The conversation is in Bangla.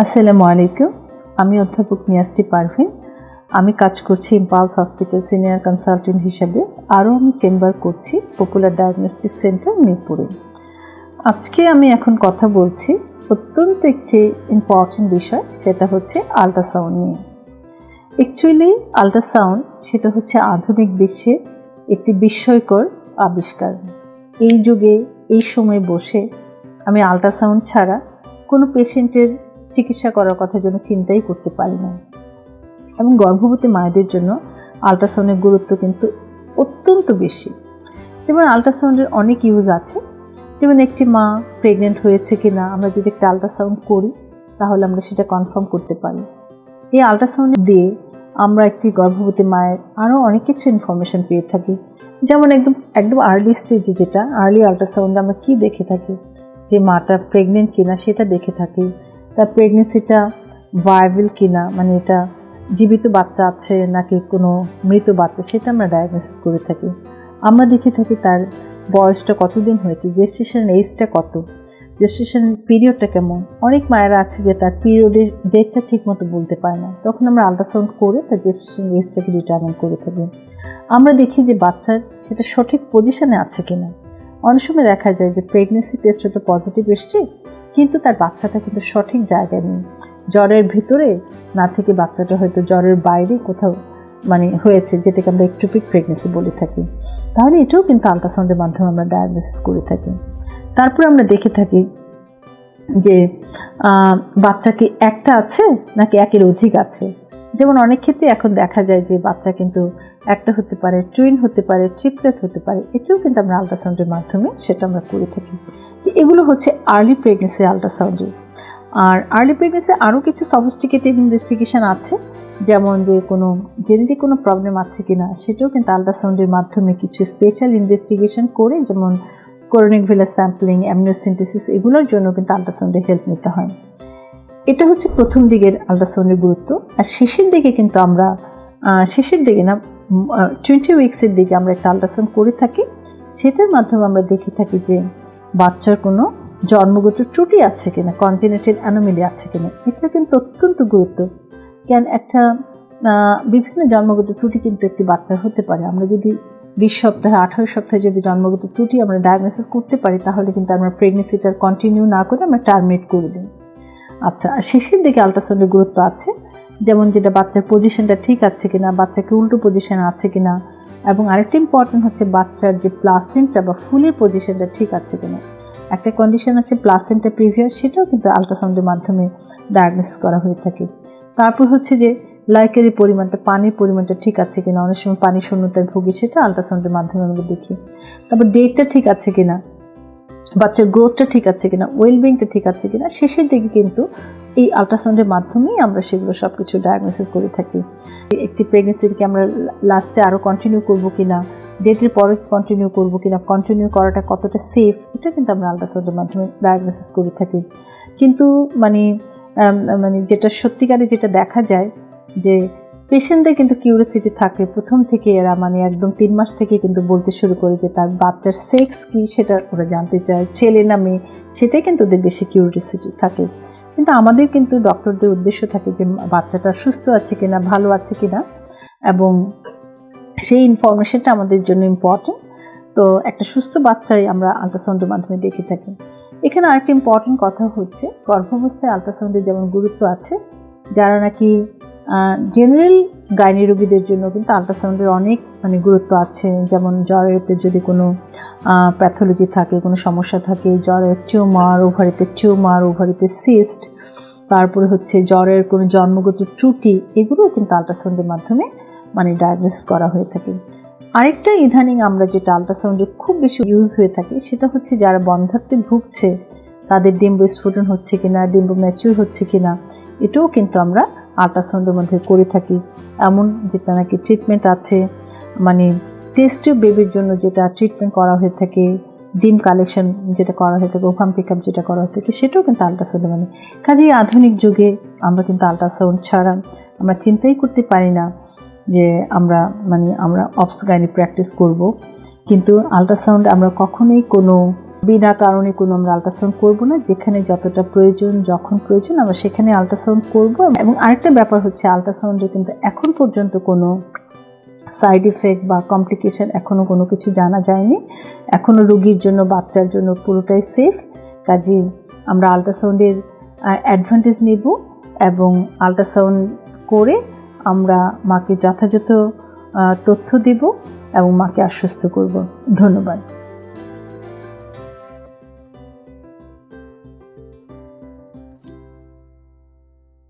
আসসালামু আলাইকুম। আমি অধ্যাপক নিয়াজটি পারভিন। আমি কাজ করছি ইম্পালস হসপিটাল সিনিয়র কনসালটেন্ট হিসেবে। আরও আমি চেম্বার করছি পপুলার ডায়াগনস্টিক সেন্টার মিরপুরে। আজকে আমি এখন কথা বলছি অত্যন্ত একটি ইম্পর্টেন্ট বিষয়, সেটা হচ্ছে আল্ট্রাসাউন্ড নিয়ে। অ্যাকচুয়ালি আল্ট্রাসাউন্ড সেটা হচ্ছে আধুনিক বিশ্বের একটি বিস্ময়কর আবিষ্কার। এই যুগে এই সময় বসে আমি আল্ট্রাসাউন্ড ছাড়া কোনো পেশেন্টের চিকিৎসা করার কথা যেন চিন্তাই করতে পারি না। এবং গর্ভবতী মায়েদের জন্য আল্ট্রাসাউন্ডের গুরুত্ব কিন্তু অত্যন্ত বেশি। যেমন আল্ট্রাসাউন্ডের অনেক ইউজ আছে। যেমন একটি মা প্রেগনেন্ট হয়েছে কিনা আমরা যদি একটা আল্ট্রাসাউন্ড করি তাহলে আমরা সেটা কনফার্ম করতে পারি। এই আল্ট্রাসাউন্ড দিয়ে আমরা একটি গর্ভবতী মায়ের আরও অনেক কিছু ইনফরমেশান পেয়ে থাকি। যেমন একদম আর্লি স্টেজে যেটা আর্লি আল্ট্রাসাউন্ডে আমরা কী দেখে থাকি, যে মাটা প্রেগনেন্ট কিনা সেটা দেখে থাকি, তার প্রেগনেন্সিটা ভায়াবল কিনা, মানে এটা জীবিত বাচ্চা আছে নাকি কোনো মৃত বাচ্চা, সেটা আমরা ডায়াগনোসিস করে থাকি। আমরা দেখে থাকি তার বয়সটা কতদিন হয়েছে, জেস্টেশন এজটা কত, জেস্টেশন পিরিয়ডটা কেমন। অনেক মায়েরা আছে যে তার পিরিয়ডের ডেটটা ঠিকমতো বলতে পারে না, তখন আমরা আল্ট্রাসাউন্ড করে তার জেস্টেশন এজটাকে ডিটারমিন করে থাকি। আমরা দেখি যে বাচ্চার সেটা সঠিক পজিশনে আছে কিনা। অনেক সময় দেখা যায় যে প্রেগনেন্সি টেস্ট হয়তো পজিটিভ এসছে কিন্তু তার বাচ্চাটা কিন্তু সঠিক জায়গায় নেই, জ্বরের ভিতরে না থেকে বাচ্চাটা হয়তো জ্বরের বাইরে কোথাও হয়েছে, যেটাকে আমরা একটোপিক প্রেগনেন্সি বলে থাকি। তাহলে এটাও কিন্তু আল্ট্রাসাউন্ডের মাধ্যমে আমরা ডায়াগনোসিস করে থাকি। তারপরে আমরা দেখে থাকি যে বাচ্চা কি একটা আছে নাকি একের অধিক আছে। যেমন অনেক ক্ষেত্রে এখন দেখা যায় যে বাচ্চা কিন্তু একটা হতে পারে, টুইন হতে পারে, ট্রিপলেট হতে পারে, এটাও কিন্তু আমরা আল্ট্রাসাউন্ডের মাধ্যমে সেটা আমরা করে থাকি। এগুলো হচ্ছে আর্লি প্রেগনেন্সি আল্ট্রাসাউন্ডে। আর আর্লি প্রেগনেন্সি আরও কিছু সফিস্টিকেটেড ইনভেস্টিগেশন আছে, যেমন যে কোনো জেনেটিক কোনো প্রবলেম আছে কি না সেটাও কিন্তু আল্ট্রাসাউন্ডের মাধ্যমে কিছু স্পেশাল ইনভেস্টিগেশন করে, যেমন কোরনিক ভেলাস স্যাম্পলিং, অ্যামনিওসিনথেসিস, এগুলোর জন্য কিন্তু আল্ট্রাসাউন্ডের হেল্প নিতে হয়। এটা হচ্ছে প্রথম দিকের আল্ট্রাসাউন্ডের গুরুত্ব। আর শেষের দিকে কিন্তু আমরা শেষের দিকে না 20 উইক্সের দিকে আমরা একটা আল্ট্রাসাউন্ড করে থাকি। সেটার মাধ্যমে আমরা দেখে থাকি যে বাচ্চার কোনো জন্মগত ত্রুটি আছে কিনা, কনজেনিটাল অ্যানোমালি আছে কিনা। এটা কিন্তু অত্যন্ত গুরুত্ব, কেন একটা বিভিন্ন জন্মগত ত্রুটি কিন্তু একটি বাচ্চার হতে পারে। আমরা যদি 20 সপ্তাহে 18 সপ্তাহে যদি জন্মগত ত্রুটি আমরা ডায়াগনোসিস করতে পারি তাহলে কিন্তু আমরা প্রেগনেন্সিটা কন্টিনিউ না করে আমরা টার্মিনেট করে দিই। আচ্ছা, শেষের দিকে আল্ট্রাসাউন্ডের গুরুত্ব আছে, যেমন যেটা বাচ্চার পজিশনটা ঠিক আছে কিনা, বাচ্চাকে উল্টো পজিশনে আছে কিনা, এবং আরেকটা ইম্পর্টেন্ট হচ্ছে বাচ্চার যে প্লাসেন্টা বা ফুলের পজিশনটা ঠিক আছে কিনা। একটা কন্ডিশন আছে প্লাসেন্টা প্রিভিয়াস, সেটাও কিন্তু আল্ট্রাসাউন্ডের মাধ্যমে ডায়াগনোসিস করা হয়ে থাকে। তারপর হচ্ছে যে লাইকারের পরিমাণটা, পানির পরিমাণটা ঠিক আছে কিনা, অনেক সময় পানি শূন্যতায় ভুগি, সেটা আল্ট্রাসাউন্ডের মাধ্যমে আমরা দেখি। তারপর ডেটটা ঠিক আছে কিনা, বাচ্চার গ্রোথটা ঠিক আছে কিনা, ওয়েলবিংটা ঠিক আছে কিনা, শেষের দিকে কিন্তু এই আল্ট্রাসাউন্ডের মাধ্যমেই আমরা সেগুলো সব কিছু ডায়াগনোসিস করে থাকি। একটি প্রেগনেন্সিকে আমরা লাস্টে আরও কন্টিনিউ করবো কিনা, ডেটের পরে কন্টিনিউ করবো কিনা, কন্টিনিউ করাটা কতটা সেফ, এটা কিন্তু আমরা আল্ট্রাসাউন্ডের মাধ্যমে ডায়াগনোসিস করে থাকি। কিন্তু যেটা সত্যিকারে যেটা দেখা যায় যে পেশেন্টদের কিন্তু কিউরিওসিটি থাকে প্রথম থেকে, এরা একদম 3 মাস থেকে কিন্তু বলতে শুরু করে যে তার বাচ্চার সেক্স কী সেটা ওরা জানতে চায়, ছেলে না মেয়ে, সেটাই কিন্তু ওদের বেশি কিউরিওসিটি থাকে। কিন্তু আমাদের কিন্তু ডক্টরদের উদ্দেশ্য থাকে যে বাচ্চাটা সুস্থ আছে কিনা, ভালো আছে কিনা, এবং সেই ইনফরমেশনটা আমাদের জন্য ইম্পর্টেন্ট। তো একটা সুস্থ বাচ্চাই আমরা আল্ট্রাসাউন্ডের মাধ্যমে দেখে থাকি। এখানে আরেকটা ইম্পর্টেন্ট কথা হচ্ছে, গর্ভাবস্থায় আল্ট্রাসাউন্ডের যেমন গুরুত্ব আছে, যারা নাকি জেনারেল গাইনি রোগীদের জন্য কিন্তু আল্ট্রাসাউন্ডের অনেক গুরুত্ব আছে। যেমন জ্বরেতে যদি কোনো প্যাথোলজি থাকে, কোনো সমস্যা থাকে, জ্বরের টিউমার, ওভারিতে সিস্ট, তারপরে হচ্ছে জ্বরের কোনো জন্মগত ত্রুটি, এগুলোও কিন্তু আল্ট্রাসাউন্ডের মাধ্যমে ডায়াগনোসিস করা হয়ে থাকে। আরেকটা ইদানিং আমরা যেটা আল্ট্রাসাউন্ডে খুব বেশি ইউজ হয়ে থাকে সেটা হচ্ছে যারা বন্ধ্যাত্বে ভুগছে তাদের ডিম্ব স্ফুটন হচ্ছে কিনা, ডিম্ব ম্যাচিউর হচ্ছে কিনা, এটাও কিন্তু আমরা আল্ট্রাসাউন্ডের মধ্যে করে থাকি। এমন যেটা নাকি ট্রিটমেন্ট আছে, টেস্ট টিউব বেবির জন্য যেটা ট্রিটমেন্ট করা হয়ে থাকে, ডিম কালেকশন যেটা করা হয়ে থাকে, ওভাম পিক আপ যেটা করা হয়ে থাকে, সেটাও কিন্তু আল্ট্রাসাউন্ডে কাজেই আধুনিক যুগে আমরা কিন্তু আল্ট্রাসাউন্ড ছাড়া আমরা চিন্তাই করতে পারি না যে আমরা অবস গাইনি প্র্যাকটিস করব। কিন্তু আল্ট্রাসাউন্ড আমরা কখনোই কোনো বিনা কারণে কোনো আমরা আল্ট্রাসাউন্ড করব না। যেখানে যতটা প্রয়োজন, যখন প্রয়োজন আমরা সেখানে আল্ট্রাসাউন্ড করব। এবং আরেকটা ব্যাপার হচ্ছে, আল্ট্রাসাউন্ডে কিন্তু এখন পর্যন্ত কোনো সাইড ইফেক্ট বা কমপ্লিকেশন এখনও কোনো কিছু জানা যায়নি। এখনও রোগীর জন্য, বাচ্চার জন্য পুরোটাই সেফ। কাজেই আমরা আল্ট্রাসাউন্ডের অ্যাডভান্টেজ নেব এবং আল্ট্রাসাউন্ড করে আমরা মাকে যথাযথ তথ্য দেব এবং মাকে আশ্বস্ত করব। ধন্যবাদ।